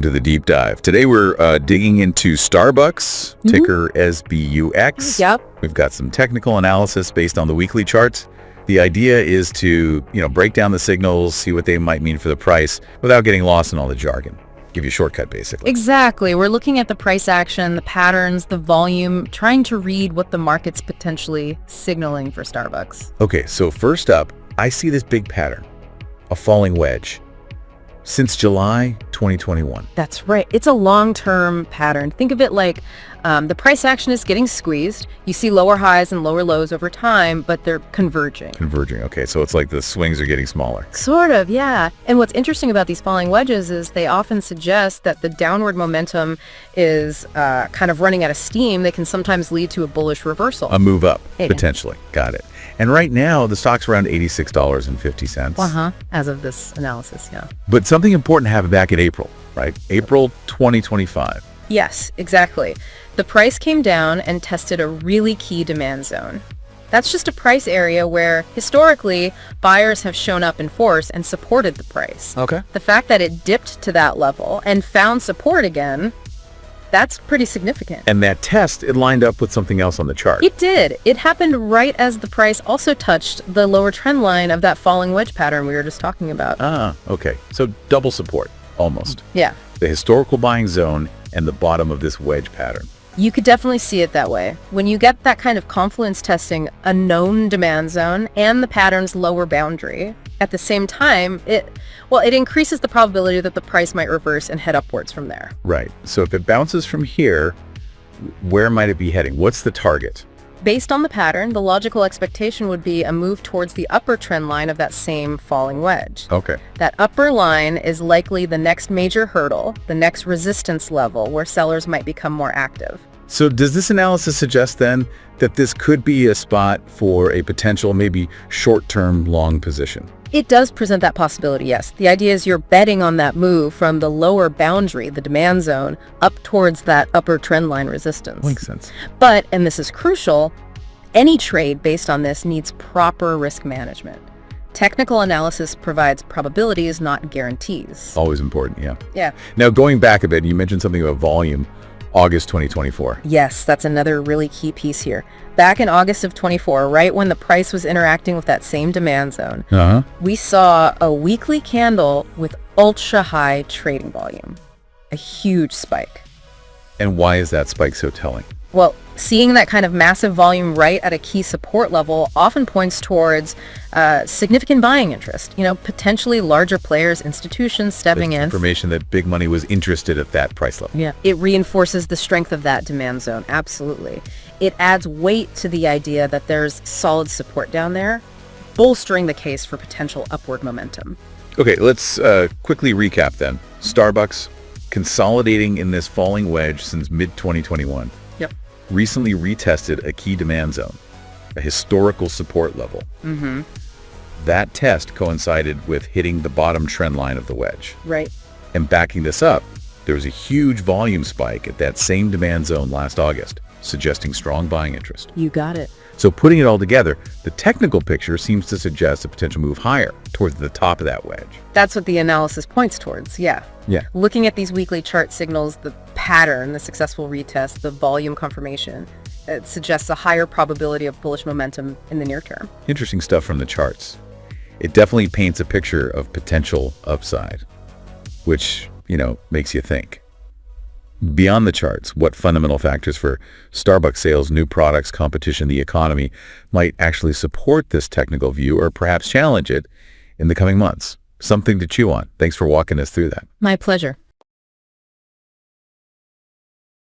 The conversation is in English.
To the deep dive. Today we're digging into SBUX, ticker SBUX. Yep. We've got some technical analysis based on the weekly charts. The idea is to, break down the signals, see what they might mean for the price without getting lost in all the jargon. Give you a shortcut, basically. Exactly. We're looking at the price action, the patterns, the volume, trying to read what the market's potentially signaling for SBUX. Okay, so first up, I see this big pattern, a falling wedge. Since July 2021. That's right. It's a long-term pattern. Think of it like the price action is getting squeezed. You see lower highs and lower lows over time, but they're converging. Converging. Okay, so it's like the swings are getting smaller. Sort of, yeah. And what's interesting about these falling wedges is they often suggest that the downward momentum is kind of running out of steam. They can sometimes lead to a bullish reversal. A move up, potentially. Got it. And right now, the stock's around $86.50. As of this analysis, yeah. But something important happened back in April, right? April 2025. Yes, exactly. The price came down and tested a really key demand zone. That's just a price area where, historically, buyers have shown up in force and supported the price. Okay. The fact that it dipped to that level and found support again, that's pretty significant. And that test, it lined up with something else on the chart. It did. It happened right as the price also touched the lower trend line of that falling wedge pattern we were just talking about. Ah, okay. So double support, almost. Yeah. The historical buying zone and the bottom of this wedge pattern. You could definitely see it that way. When you get that kind of confluence testing, a known demand zone and the pattern's lower boundary, at the same time, it increases the probability that the price might reverse and head upwards from there. Right. So if it bounces from here, where might it be heading? What's the target? Based on the pattern, the logical expectation would be a move towards the upper trend line of that same falling wedge. Okay. That upper line is likely the next major hurdle, the next resistance level where sellers might become more active. So does this analysis suggest then that this could be a spot for a potential maybe short-term long position? It does present that possibility, yes. The idea is you're betting on that move from the lower boundary, the demand zone, up towards that upper trend line resistance. Makes sense. But, and this is crucial, any trade based on this needs proper risk management. Technical analysis provides probabilities, not guarantees. Always important, yeah. Yeah. Now going back a bit, you mentioned something about volume. August 2024. Yes, that's another really key piece here. Back in August of 24, right when the price was interacting with that same demand zone, we saw a weekly candle with ultra-high trading volume, a huge spike. And why is that spike so telling? Well, seeing that kind of massive volume right at a key support level often points towards significant buying interest. Potentially larger players, institutions stepping in. Information that big money was interested at that price level. Yeah. It reinforces the strength of that demand zone. Absolutely. It adds weight to the idea that there's solid support down there, bolstering the case for potential upward momentum. Okay, let's quickly recap then. SBUX consolidating in this falling wedge since mid-2021. Yep. Recently retested a key demand zone, a historical support level. That test coincided with hitting the bottom trend line of the wedge. Right. And backing this up, there was a huge volume spike at that same demand zone last August, suggesting strong buying interest. You got it. So putting it all together, the technical picture seems to suggest a potential move higher towards the top of that wedge. That's what the analysis points towards, yeah. Yeah. Looking at these weekly chart signals, the pattern, the successful retest, the volume confirmation, it suggests a higher probability of bullish momentum in the near term. Interesting stuff from the charts. It definitely paints a picture of potential upside, which, makes you think. Beyond the charts, what fundamental factors for SBUX sales, new products, competition, the economy might actually support this technical view or perhaps challenge it in the coming months? Something to chew on. Thanks for walking us through that. My pleasure.